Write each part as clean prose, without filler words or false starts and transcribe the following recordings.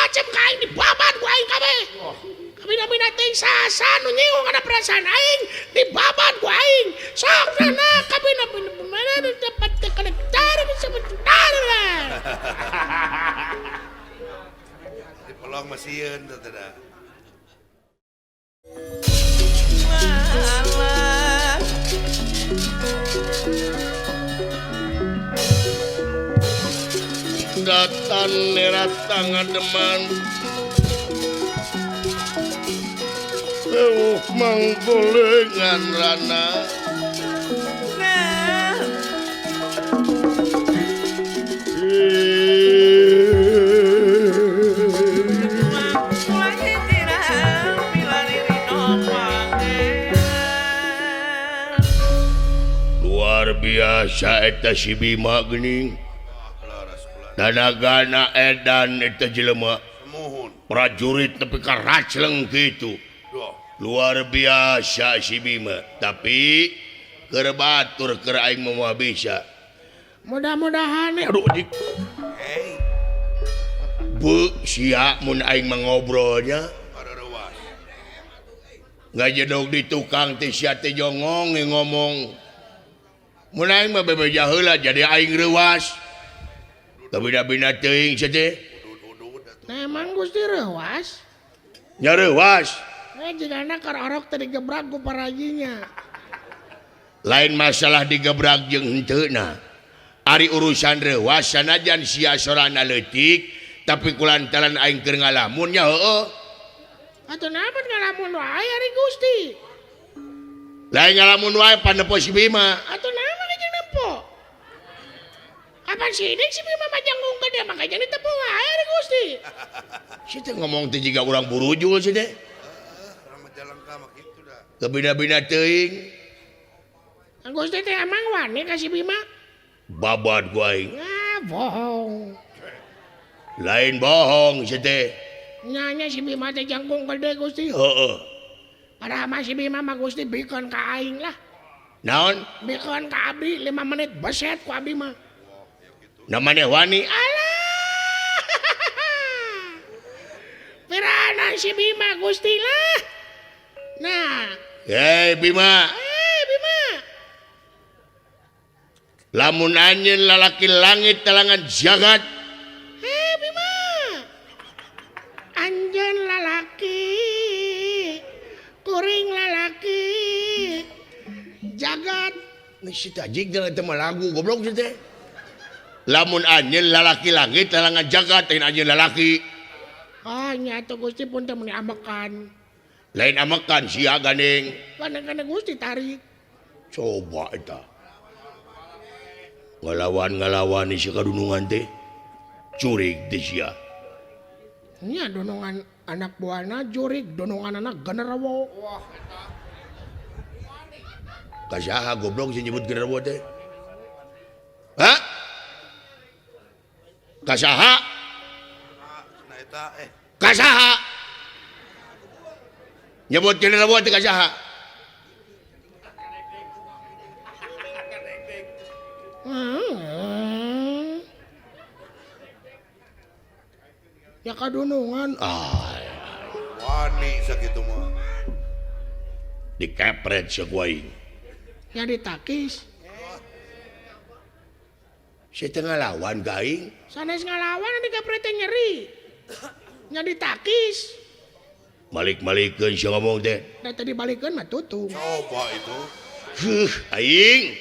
macam kain di babat ku aing kabeh. Kabina-bina teuing sasa nu nyinggung kana perasaan aing di babat ku aing. Sok na kabina-bina mana dapat kenektar sebentar lah. Dipelong masieun teh teh. Datan nerata ngademan mang bolengan rana luar biasa eta si Bima geuning. Danagana edan eta jelema prajurit nepi ka racleng kitu. Luar biasa si Bima, tapi keur batur keur aing mah bisa. Mudah-mudahan aduh dik. Bu sia mun aing mengobrolnya. Ngajedog di tukang teh sia teh jongong ngomong. Mun aing mah bebeja heula jadi aing reuwas. Kabina-bina teuing sia nah emang Gusti reuwas? Nya reuwas. Jigana keur orok teh digebrak ku parajinya. Lain masalah digebrak jeung henteu ari urusan reuwas sanajan sia sorana leutik tapi kulantaran aing keur ngalamun nya heueuh. Atuh naon ngalamun wae ari Gusti? Lain ngalamun wae panepo si Bima. Atuh naon jeung nepo? Kapan sidik si Bima majanggung ke dia makanya ditepu wae ari Gusti. Si teh ngomong teh jiga urang burujul si teh. Urang majalengka mah kitu dah. Kabina-bina teuing. Gusti teh emang wani ka si Bima? Babad ku aing. Ah, bohong. Lain bohong si teh. Nyanya si Bima teh janggung gede Gusti. Heeh. Padahal mah si Bima mah Gusti bikeun ka aing lah. Naon? Bikeun ka abdi 5 menit beset ku abdi mah. Namanya wani alah pirana si Bima Gusti lah. Nah Bima lamun anjeun lalaki langit talangan jagat. Bima anjeun lalaki kuring lalaki jagat nih si tajik jangan teu lagu goblok si teh. Lamun anjeun lalaki langit talangan jagat lain anjeun lalaki. Ah nya atuh Gusti pun teu meuni amekan. Lain amekan sia gandeng. Gandeng Gusti tarik. Coba eta. Ngalawan si kadunungan teh. Curig teh sia. Nya donongan anak buahna jurig, donongan anak genderuwo. Wah eta. Kasaha goblok sih nyebut genderuwo teh? Hah? Kasaha? Kasaha? Nyebut genderuwo teh kasaha? Ya kadunungan. Wani sakitu mah. Dikepret sia ku aing. Ya ditakis. Si tengah lawan ka aing. Sanes ngalawan dikepret nyeri. Nya ditakis. Balik-balikeun sia ngomong teh. Da tadi balikeun mah tutung. Coba itu. Aing.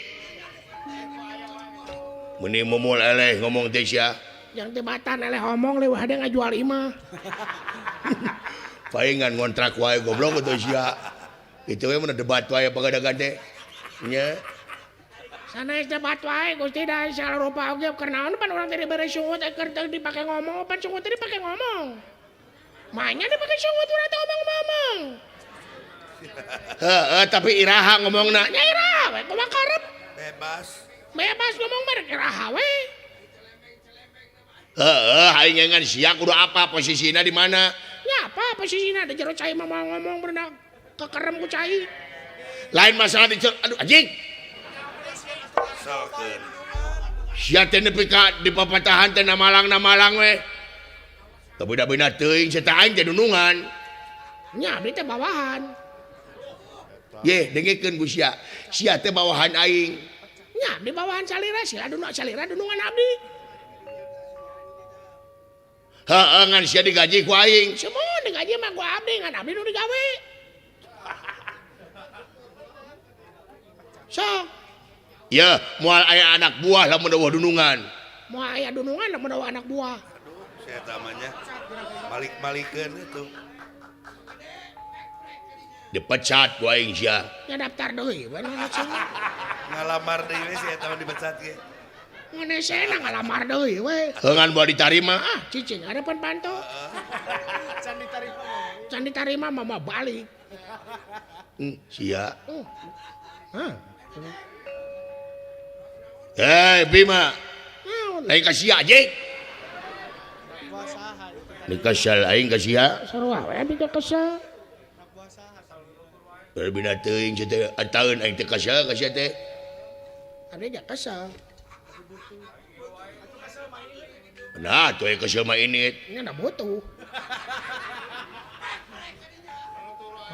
Meni momol eleh ngomong teh sia. Yang tebatan eleh ngomong leuwih hade ngajual imah. Paingan ngontrak wae goblok atuh sia. Itu we mun debat wae pagadagan teh. Nya. Sanes debat wae Gusti da salah rupa oge karena pan urang teh dibere sungut keur teu dipake ngomong, pan sungut teh dipake ngomong. Manya dipake sungut urang teh ngomong. Heeh, tapi iraha ngomongna. Nya iraha we kumaha karep. Bebas ngomong mah iraha we. Aing ngan sia kudu apa posisina di mana? Ya apa posisina di jero cai mah ngomong berenang kekerem ku cai. Lain masalah di aduh anjing. Salkeun. Sia teh nepi ka di papatahan teh na malang we. Tapi da beuna teuing sia aing teh dunungan. Nya abdi teh bawahan. Ye dengekeun ku sia. Sia teh bawahan aing. Nya abdi bawahan salira salira dunungan abdi. Heeh ngan sia digaji ku aing. Semua digaji mah ku abdi ngan abdi nu digawe. Sok Ya, moal aya anak buah lamun eueuh dunungan. mau aya dunungan lamun aya anak buah. Aduh, saya tamanya malik-malikeun itu. Dipecat ku aing sia. Nya daftar deui we nu cenah. Ngalamar deui we saya tahu dipecat ge. Ngene sena ngalamar deui we. Heungan bae ditarima. Ah, cicing ada pan panto. Can ditarima mama balik. Sia. Hah. Bima. Naon? Lain ka sia jeung. Dikasal aing ka sia. Sarua we abdi teh kesel. Berbina teuing sia teh ataeun aing teh kasal ka sia teh. Abdi teh kesel. Nah, tuh yang kesel mah ini. Nya da butuh.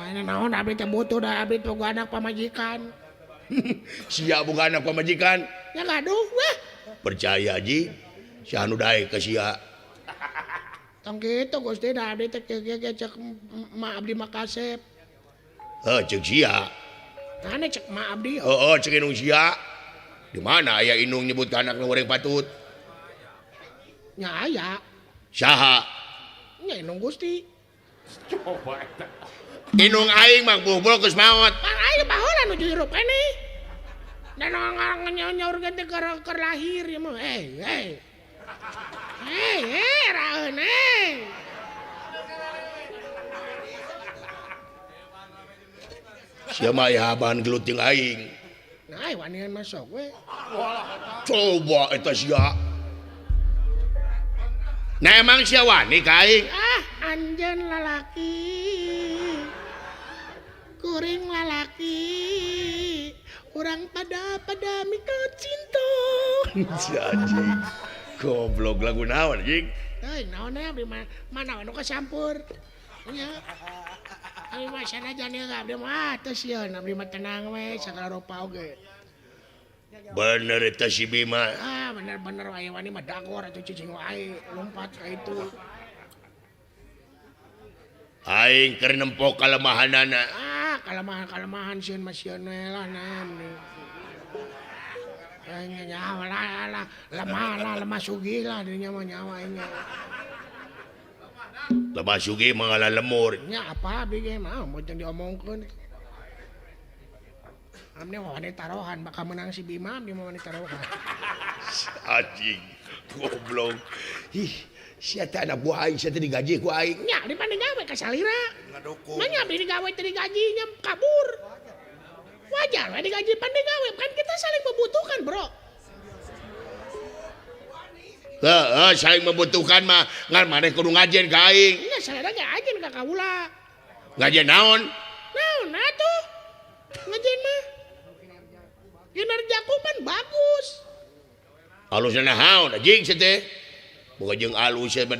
Mana naon abdi teh butuh da abdi teh anak pamajikan. Sia bukan anak pamajikan. Ya gaduh weh. Percaya ji. Si anu dae ke sia. Tong kitu Gusti da abdi teh cek ma abdi makasep. Cek sia. Tane cek ma abdi. Cek inung sia. Di mana aya inung nyebut ka anak nu urang patut? Nya aya. Saha? Nya inung Gusti. Inung aing mah bubul geus maot. Pan aing baheula nuju hirup kene. Dan nyaur ganti keur lahir ya mah. Hei, raeun Sia mah aya bahan geluting aing. Nah, wanian masuk we. Coba eta sia. Nah emang sia wani ka aing? Ah, anjeun lalaki. Kuring lalaki. Urang pada mika cinta. Si anjing. Goblok lagu naon anjing? Hei, naon abdi mana anu kasampur. Nya. Abi mah sanajan ieu abdi mah teu sieun abdi mah tenang we sagala rupa oge. Bener eta si Bima. Ah, bener-bener aya wani mah dagor atuh cicing wae lompat ka itu. Aing keur nempok kalemahanana. Ah, kalemahan sieun mah sieun we lah naon. Nyawa lemah sugih lah dirinya mah nyawa ini. Lemah sugih mangala lemur. Nya apa abdi ge mah mun jeung diomongkeun. Amne mah wani tarohan bakal menang si Bima, abdi mah wani tarohan. Anjing. Goblok. Ih, sia teh anak buah aing, sia teh digaji ku aing. Nya di pandang gawe ka salira. Ngadukung. Manya abdi digawe teh digajinya kabur. Wajar we digaji pandang gawe, kan kita saling membutuhkan, Bro. Saling membutuhkan mah ngan maneh kudu ngajen ka aing. Nya salira ge ajeun ka kaula. Ngajen naon? Naon atuh? Ngajen mah. Kinerjaku kan bagus. Alusna naon anjing sia teh? Boga jeung alus sia mah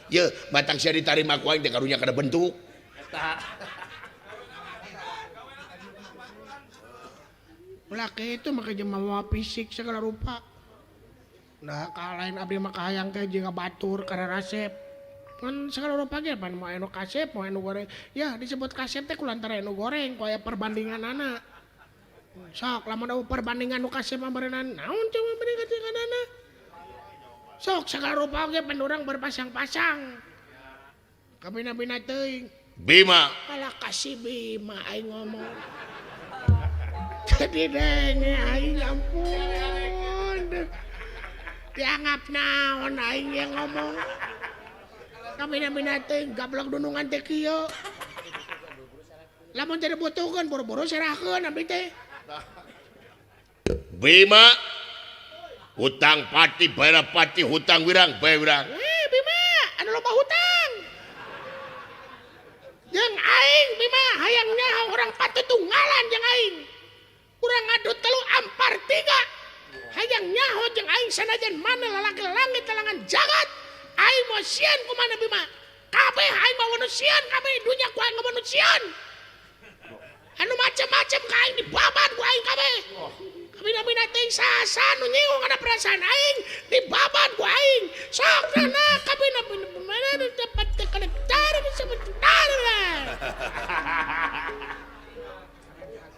ye batang sia ditarima ku aing teh karunya kada bentuk. Ulah kitu make jeung mawa fisik segala rupa. Nah, kalain abdi mah kahayang teh jeung batur kana rasep. Kan segala rupa ge pan mau anu kasep, mau anu goreng. Ya, disebut kasep teh kulantaran anu goreng, ku aya perbandinganana. Sok lamun ada perbandingan nu kasep mah berenang naon coba perbandinganana. Sok segala rupa ge pan urang berpasang-pasang. Kabina-bina teuing. Bima. Alah kasih Bima aing ngomong. Jadi denge aing ampun. Dianggap naon aing yang ngomong. Kabina-bina teuing gablok dunungan teh kieu. Lamun teu dibutuhkeun boro-boro serahkeun abdi teh. Bima. Hutang pati bayar pati hutang wirang bayar wirang. Bima, anu loba hutang. Jeung aing Bima hayang nyaho urang patutunggalan jeung aing. Urang ngadu 3 ampar 3. Hayang nyaho jeung aing sanajan mana lalaki langit talangan jagat. Aing moal sieun kumaha Bima. kabeh aing mah manusian kabeh dunya ku aing manusian anu macam-macam ka aing dibaban ku aing kabeh kabina-bina teuing sasa nu nyinggung kana perasaan aing dibaban ku aing sok na kabina-bina dapat kelentar sebentar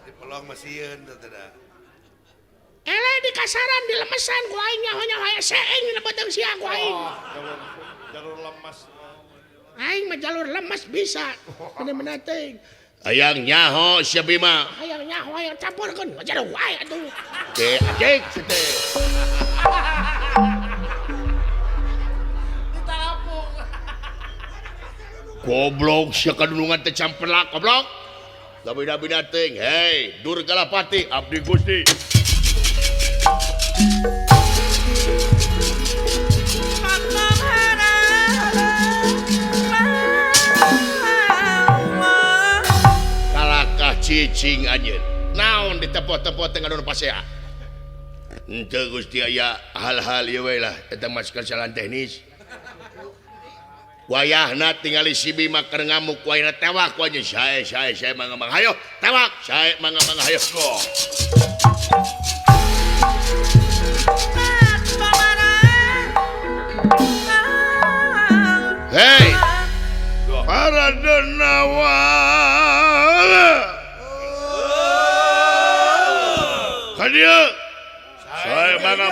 dipelong masieun teh da ele di kasaran di lemesan ku aing nyawa-nyawa seeng dina beteng sia ku aing jalur lemas aing mah jalur lemas bisa bener-bener teuing hayang nyaho sia Bima hayang nyaho hayang campurkeun ngajar wae atuh teh ajek teh goblok sia kadunungan teh campelak goblok kabina-bina teuing hei Durgalapati abdi Gusti kalakah cicing anjeun naon ditepot-tepot teh ngadon pasea henteu Gusti aya hal-hal ieu we lah eta mah kesalahan teknis wayahna tingali si Bima keur ngamuk wayahna tewak ku anjeun sae mangga hayo tewak sae mangga hayo hei para denawal kadia sae mangga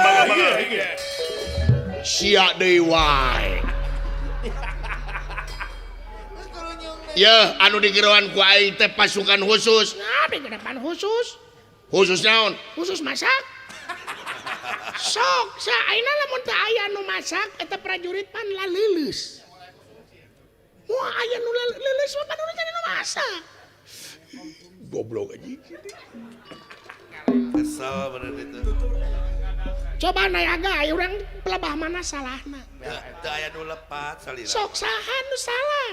sia deui wae ya anu digeroan ku aing teh pasukan khusus nah depan khusus naon khusus masak sok sa ayeuna lamun teu aya nu masak eta prajurit pan laleuleus wah aya nu laleuleus mah pan urusan nu masak goblok aja kesal bener itu coba nayaga aya urang pelebah mana salahna teu aya nu lepat salira sok saha nu salah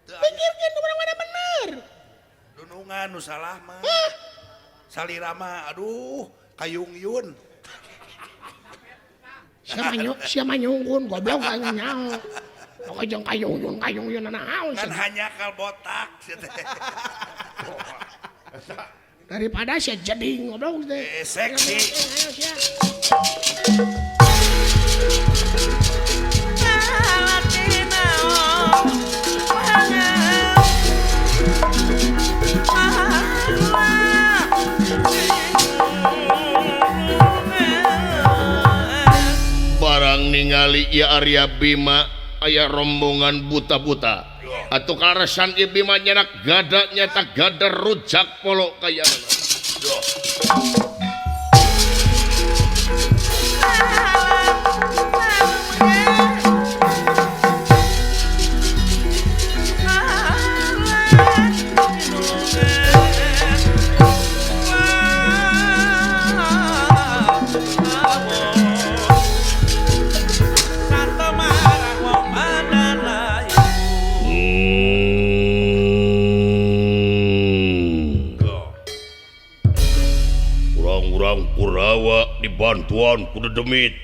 pikirkeun urang mana bener dunungan nu salah mah salira mah aduh kayung-yun siapa nyungkun goblok aing nyaho pokoknya jeung kayung-yun naon kan hanya kal botak daripada sia jeding goblok teh seksi ayo sia barang ningali ya Arya Bima aya rombongan buta-buta atuh karasan ieu Bima nyenak gada nyata gada rujak polo kaya Kurawa dibantuan kudu demit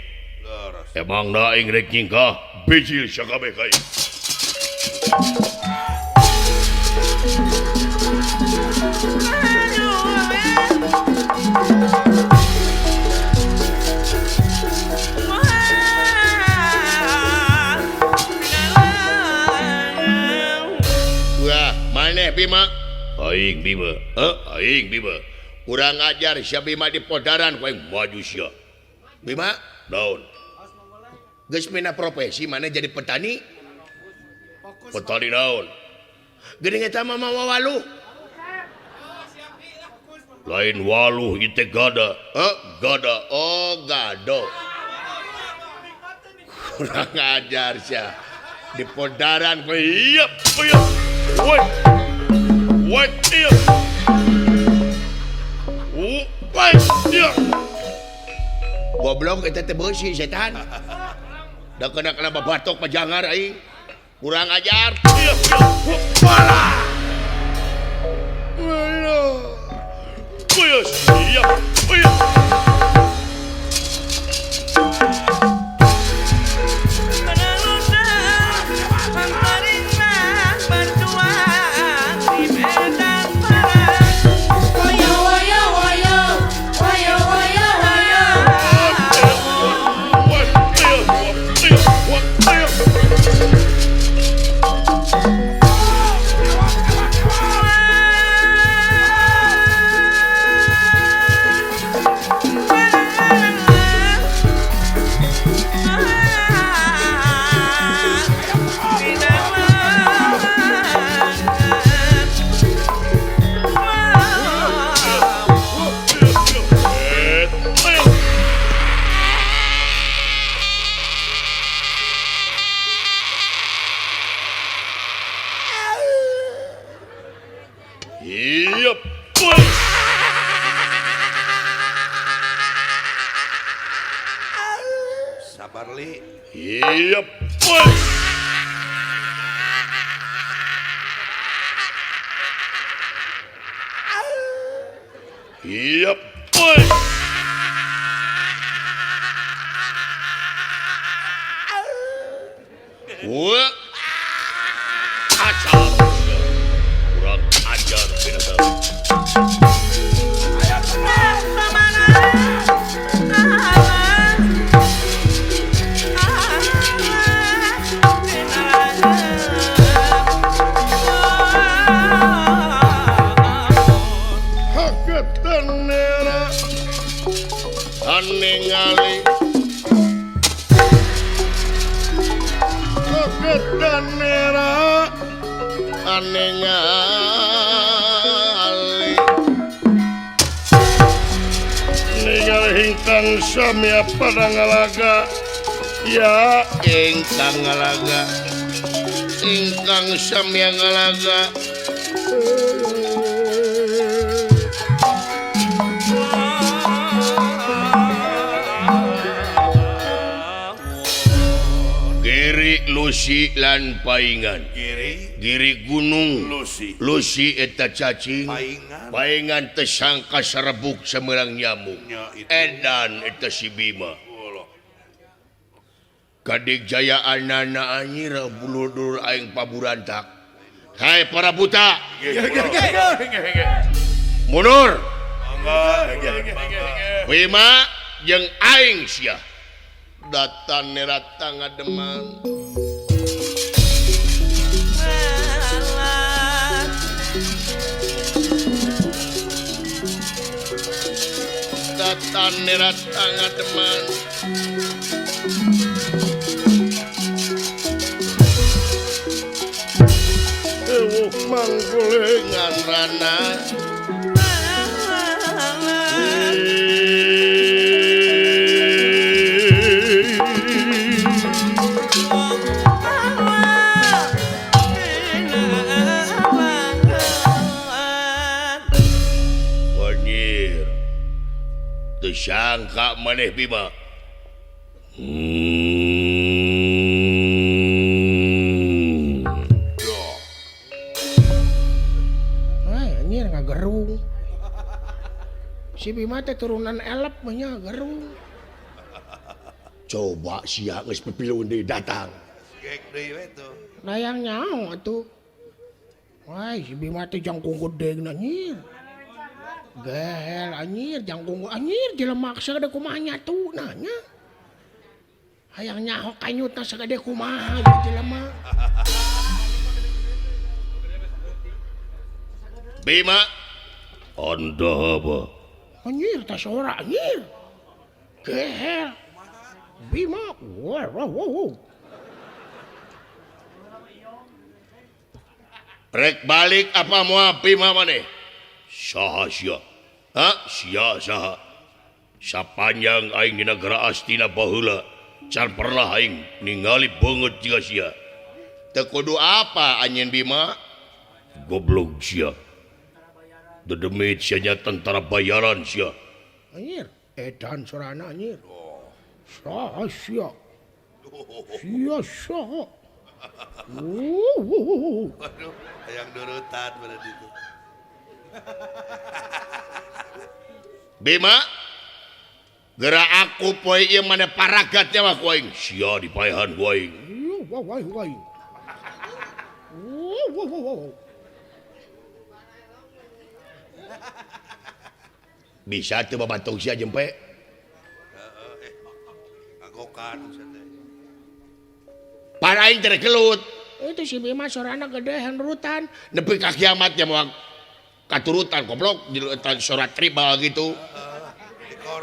emang na aing rek nyingkah bijil sakabeh ka ieu wah maneh Bima aing Bima kurang ajar sia Bima di podaran kowe maju sia Bima daun geus mina profesi mana jadi petani daun geuning eta mah waluh lain waluh ieu teh gada gado kurang ajar sia di podaran kowe iya woi iya goblok eta teh beusi setan da kena babatok pajangar aing kurang ajar pala siap Iya, boy. Sabar li. Iya, boy. Iya, boy. Wah, ajar. Kurang ajar binatang. Haketan nera, ningali. Haketan nera, ningali. Ningali hingkang samya pada ngalaga. Ya, ingkang ngalaga. Ingkang samya ngalaga. Giri Lucy lan paingan. Giri gunung Lucy eta cacing. Paingan tesangka serebuk semerang nyamuk. Edan eta si Bima. Kadik jaya anana anyir buludur aing paburantak. Hai para buta. Mundur. Bima jeung aing sia. Datan nerat ngademan. Datan nerat ngademan. Ewuh manggulengan rana. Sangka maneh Bima. Anjir ngagerung. Si Bima teh turunan elep mah nya gerung. Coba sia geus pepilun deui datang. Gek deui we tuh. Layang nyaho atuh. Wah, si Bima teh jangkung gede anjir. Gehel anjir jangkung anjir jelema sagede kumaha nyatu nanya. Hayang nyaho kanyutna sagede kumaha jelema. Bima, anda apa? Anjir tas ora anjir. Gehel. Bima, wow. Rek balik apa moal Bima maneh? Saha sia? Sia. Sapanjang aing di negara Astina baheula can pernah aing ningali beungeut jiga sia. Teu kudu apa anjeun Bima? Goblok sia. Dedemit sia nya tentara bayaran sia. Anjir, edan sorana anjir. Saha sia? Sia. Waduh, hayang durutan berarti itu. Bima, gerak aku poe ieu mana paragatnya mah ku aing. Sia dipaehan ku aing. Wah. Bisa tuh babatung sia jempe. Ngagokan teh. Pan aing teh kelut. Itu si Bima sorana gede hanrutan. Nepi ka kiamat ya moal katurutan goblok di surat tribal gitu.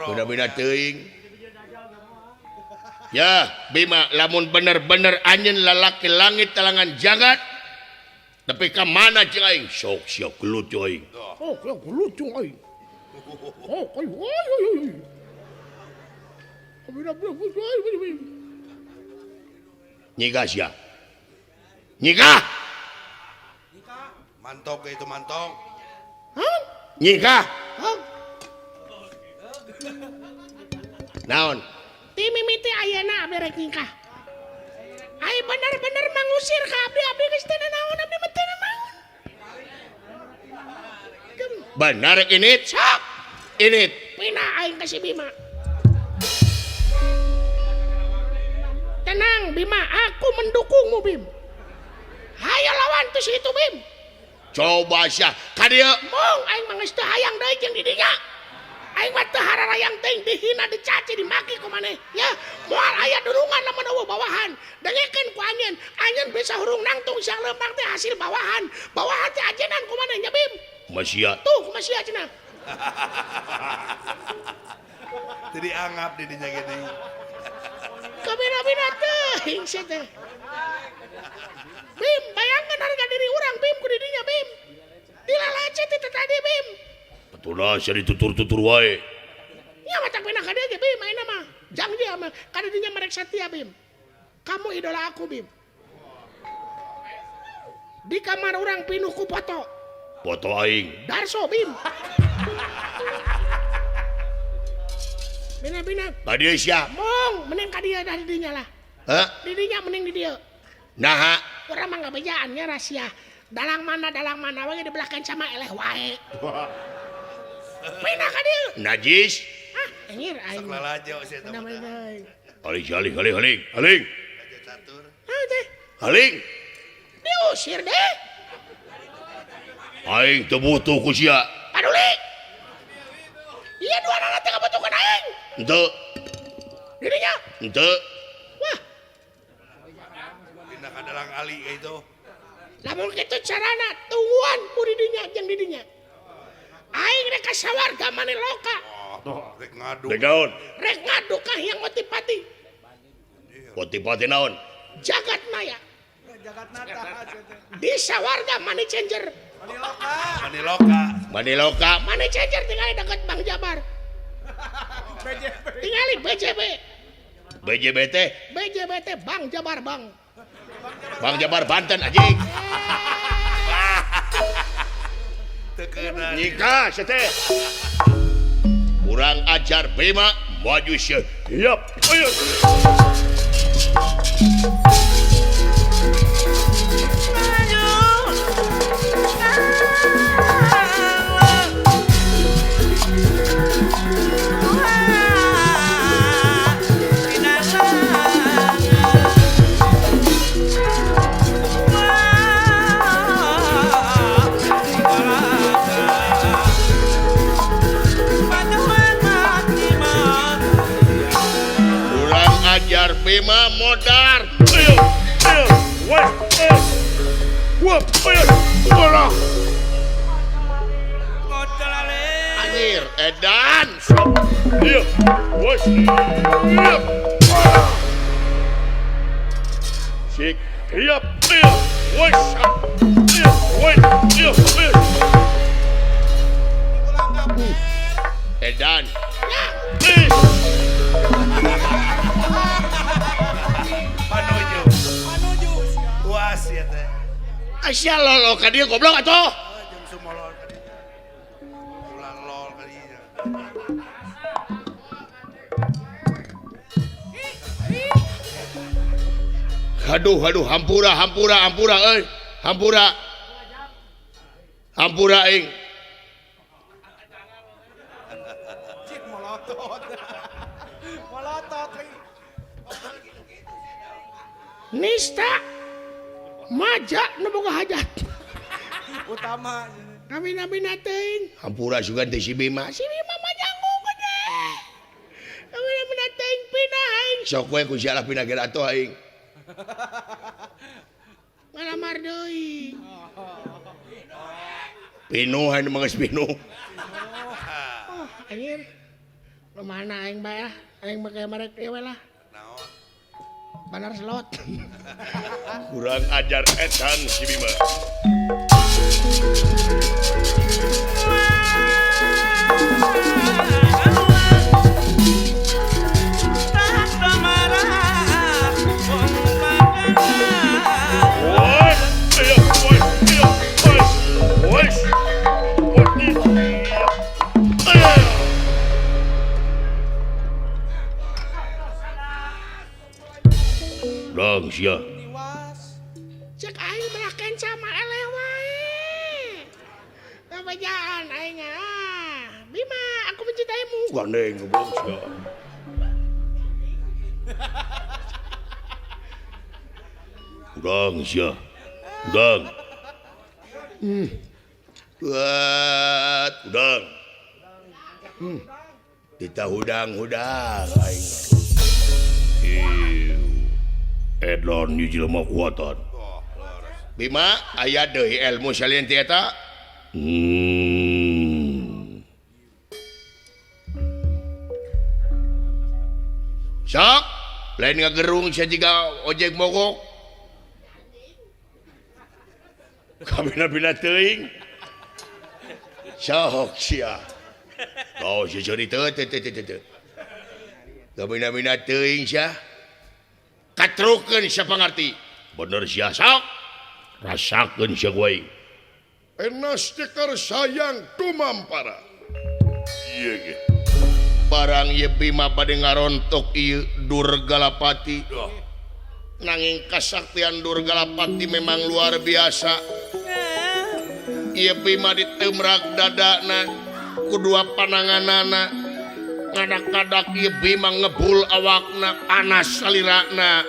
Beda-beda teuing. Ya, Bima lamun bener-bener anjeun lalaki langit talangan jagat. Tapi ka mana cing aing? Sok sia gelut aing. Oh, gelut aing. Oh, Nyigah sia. Nyigah. Mantok itu mantok. Hah? Nyikah. Hah? Naon? Ti mimiti ayeuna abdi rek nikah. Ai bener-bener mangusir ka abdi geus teu naon abdi mah teu naon. Benar ini. Sok. Ini. Pina aing ka si Bima. Tenang Bima, aku mendukungmu Bim. Hayo lawan tuh si itu Bim. Coba sia ka dieu. Mong aing mah geus teu hayang deui jeung di dinya. Aing mah teu hararayang teuing dihina dicaci dimaki ku maneh. Ya, moal aya durungan lamun eueuh bawahan. Dengekeun ku anjeun, anjeun bisa hurung nangtung siang leumpang teh hasil bawahan. Bawahan teh ajenan ku maneh nya Bim. Masya. Tuh ku masih cenah. Jadi angap di dinya gini. Kabina-bina teuing sia teh. Bim, bayangkan harga diri urang Bim ku di dinya Bim. Dilalecet itu tadi Bim. Betulah sia ditutur-tutur wae. Ya macam pina ka dieu Bim ayeuna mah. Jang dia mah ka dinya merek setia Bim. Kamu idola aku Bim. Di kamar urang pinuh ku foto. Foto aing. Darso Bim. Bina-bina. Tadi sia. Mong, mending ka dieu dah di dinya lah. Hah? Di dinya mending di dieu. Nah, Urang mah ngabejaannya rahasia. Dalang mana we di belakang sama eleh wae. Pindah ka dieu. najis. Hah, anjir aing. Saklalajo sia teh. Aling. Raja catur. Ah teh, Aling. diusir deh. Aing teu butuh ku sia. Paduli. Iya dua anak teh kabutuhkeun aing. Henteu. Dirinya. Henteu. Wah, Pindah ka dalang Ali ka itu. lamun kitu carana tungguan ku di dinya jeung di dinya. Aing rek ka sawarga maneh loka. Rek ngadu. Dek naon? Rek ngadu ka yang motipati. Poti-poti naon? Jagat maya. Di sawarga money changer. Maniloka. Money changer tinggal dekat Bang Jabar. Tinggali BJB. BJBT. BJBT Bang Jabar Bang. Bang Jabar Banten anjing. Tekenan. Nikah seteh. Kurang ajar Bima maju sia. Yap. Ayo. Kurang ajar Bima modar. Ayo. Wah. Bola. Anjir, edan. Iya. Wes. Iya. Sik. Iya. Iya. Wes. Iya. Wes. Iya. Edan. Panuju. Puas ya teh. Asya lo ka dieu goblok atuh. Jeung sumolol ka dinya. Ulah lol ka dinya. Aduh, hampura euy. Hampura aing. Nista maja nu boga hajat. Utama Kabina-bina teuing. Hampura sugan teh si Bima. Si Bima mah janggung gede. Kabina-bina teuing pindah aing. Sok we ku sia lah pindah geura atuh aing. Ngalamar deui. Pinuh anu mangges pinuh. Oh, anjir. Lumana aing bae lah. Aing make merek ieu we lah. Naon? Banar slot. Kurang ajar edan si Bima. Woi, sia Tiwas. Cek aing melaken sama eleh wae. Kabajaan aing Bima, aku mencintaimu. gandeng goblok sia udang sia udang buat udang kita hudang aing Edlon ni jelema kuatan Bima aya deui ilmu salieun ti eta sok lain ngagerung sia jiga ojek mogok kabina-bina teuing sok sia oh sia cerita teu kabina-bina teuing sia katrukeun sia pangarti bener sia sok rasakeun sia wae enas tekar sayang tumampara ieu ge barang ieu Bima bade ngarontok ieu Durgalapati nanging kasaktian Durgalapati memang luar biasa ieu Bima ditemrak dadana kedua pananganana ngadak-kadak ieu Bima ngebul awakna panas salirana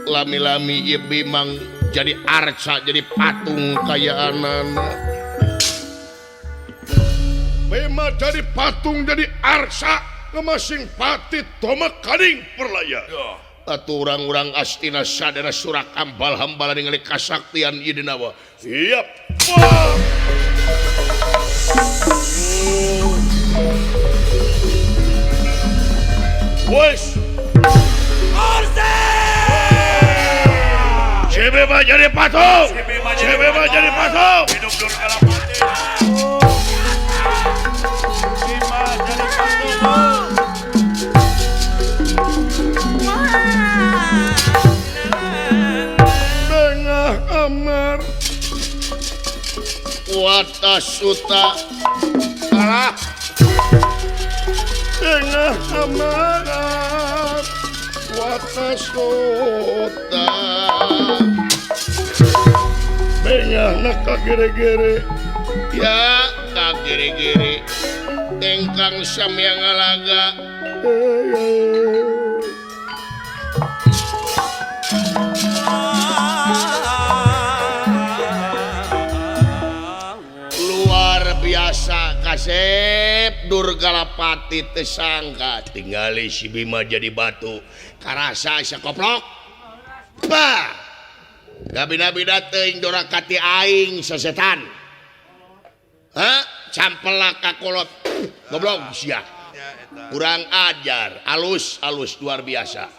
lami-lami ieu Bima jadi arca jadi patung kayaanana Bima jadi patung jadi arca ngemasing pati tomak kading perlaya atuh urang-urang astina sadana surakam balhambala ningali kasaktian ieu dinawa siap wes Cebeba jadi patung Cebeba jadi patung Hidup Durgalapati. Bima jadi patung. Tengah amar Watasuta Salah Tengah amar Watasuta Bengah nak kagere-gere ya kagere-gere engkang samya ngalaga luar biasa kasep Durgalapati tesangka tinggali si Bima jadi batu karasa sia koplok bah gabina-bina teuing dorakati aing sesetan campelak kakolot goblok sia kurang ajar alus luar biasa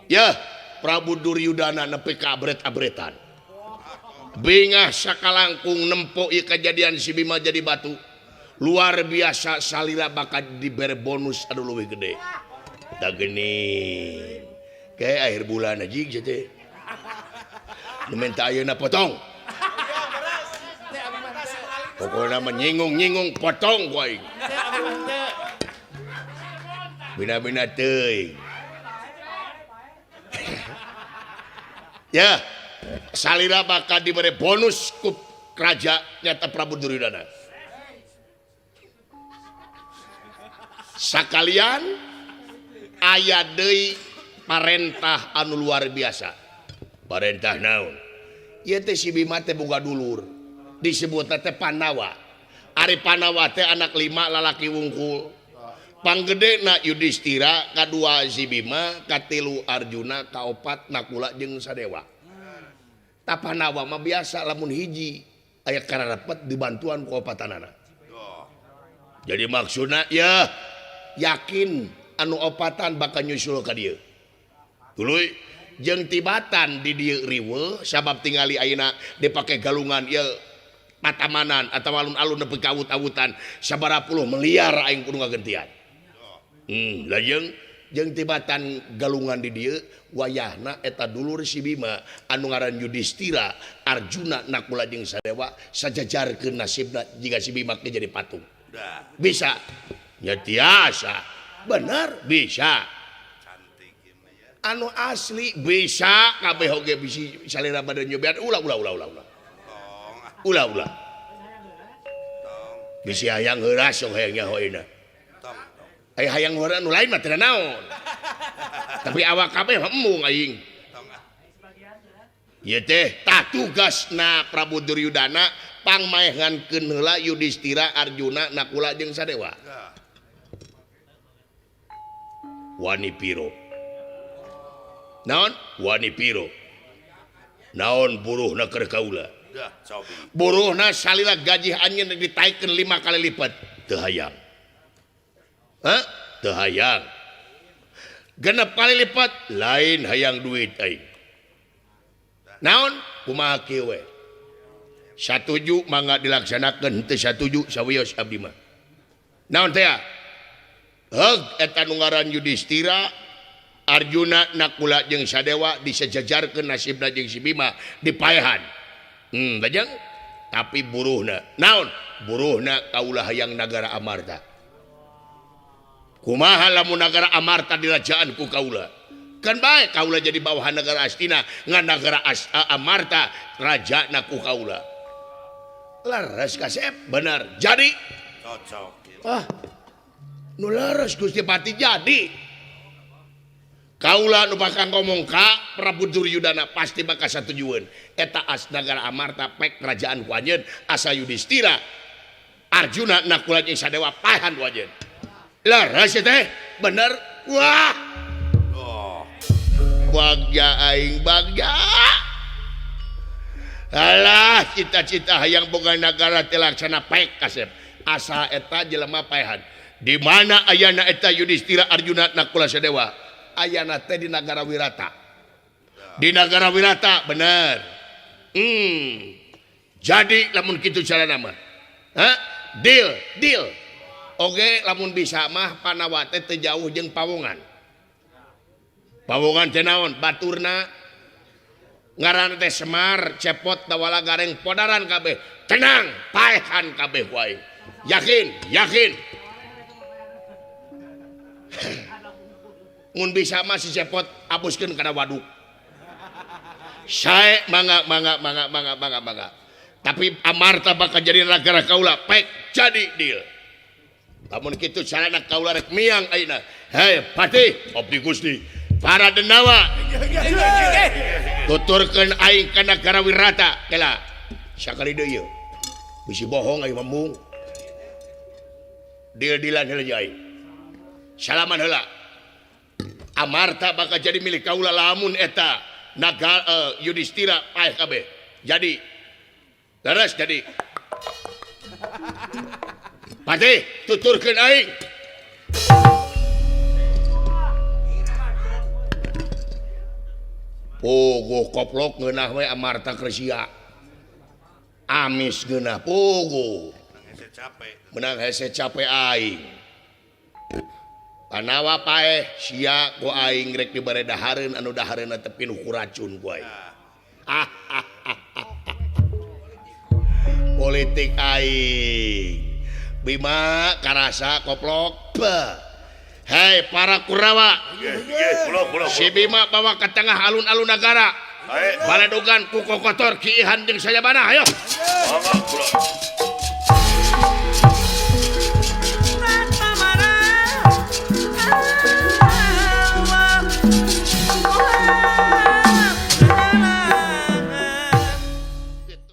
ya Prabu Duryudana nepi ka abret-abretan bingah sakalangkung nempo ieu kejadian si Bima jadi batu luar biasa salira bakal dibere bonus anu leuwih gede da geuning kayak akhir bulan aja gitu minta ayeuna potong pokoknya menyinggung potong ku aing bina-bina teuing ya salira bakal diberi bonus ku raja nyata Prabu Duryudana sakalian aya deui parentah anu luar biasa parentah naon ieu teh si Bima teh boga dulur disebutna teh Pandawa ari Pandawa teh anak 5 lalaki wungkul panggedena Yudhistira kadua si Bima katilu Arjuna kaopat Nakula jeung Sadewa ta Pandawa mah biasa lamun hiji aya kararepet dibantuan ku opatanana jadi maksudna ya yakin anu opatan bakal nyusul ka dieu tuluy jeung tibatan di dieu riweuh sabab tingali ayeuna dipake galungan ieu patamanan atawa alun-alun nepi ka awut-awutan sabaraha puluh miliar aing kudu ngagentian lah jeung tibatan galungan di dieu wayahna eta dulur si Bima anu ngaran Yudhistira Arjuna Nakula jeung Sadewa sajajarkeun nasibna jika si Bima teh jadi patung bisa nya tiasa bener bisa anu asli bisa kabeh oge bisi salira badan nyobian ulah bisi hayang heuras sok hayang nyahoina hayang heura anu lain mah teu naon tapi awak kabeh embung aing ieu teh tah tugasna Prabu Duryudana pangmaehankeun heula Yudhistira Arjuna Nakula jeung Sadewa wani piro naon wani piro naon buruhna keur kaula buruhna salila gaji anjeun ditaikeun 5 kali lipat teu hayang teu hayang genep kali lipat lain hayang duit aing naon kumaha kieu we satuju mangga dilaksanakeun teu satuju sawios abdi mah naon teh heug eta nu ngaran Yudhistira Arjuna Nakula jeung Sadewa disejajarkeun nasibna jeung si Bima dipaehan bajang tapi buruhna naon buruhna kaula hayang nagara Amarta kumaha lamun nagara Amarta dirajaan ku kaula kan bae kaula jadi bawahan negara Astina ngan nagara Amarta rajana ku kaula laras kasep benar jadi cocok nu laras Gusti Pati jadi kaula nu bakal ngomong ka Prabu Duryudana pasti bakal satujueun eta as nagara Amarta pek kerajaan ku anjeun asa Yudhistira Arjuna Nakula jeung Sadewa paehan ku anjeun laras teh bener wah bagja aing bagja alah cita-cita hayang boga nagara teh laksana pek kasep asa eta jelema paehan di mana ayana eta Yudhistira Arjuna Nakula Sadewa ayana teh di nagara Wirata di nagara Wirata bener jadi lamun kitu carana mah deal oge lamun bisa mah Panawa teh teu jauh jeung Pawongan teh naon baturna ngaran teh Semar cepot tawala gareng podaran kabeh tenang paehan kabeh wae yakin mun bisa mah si cepot abuskeun kana waduk sae mangga tapi Amarta bakal jadi nagara kaula pek jadi deal lamun kitu carana kaula rek miang ayeuna hei Pati abdi Gusti para denawa tuturkeun aing ka nagara Wirata kela sakali deui ieu bisi bohong aing mambung deal-dealan heula aing salaman heula Amarta bakal jadi milik kaula lamun eta nagara Yudhistira paeh kabeh jadi laras jadi Pati tuturkeun aing pogo koplok ngeunah we Amarta Kresia amis geunah pogo menang hese capek aing Panawa paeh sia ku aing rek dibere dahareun anu dahareunna teh pinuh ku racun ku aing politik aing Bima karasa koplok hei para Kurawa si Bima bawa ke tengah alun-alun negara baladogan ku kokotor kiihan jeung sayabana ayo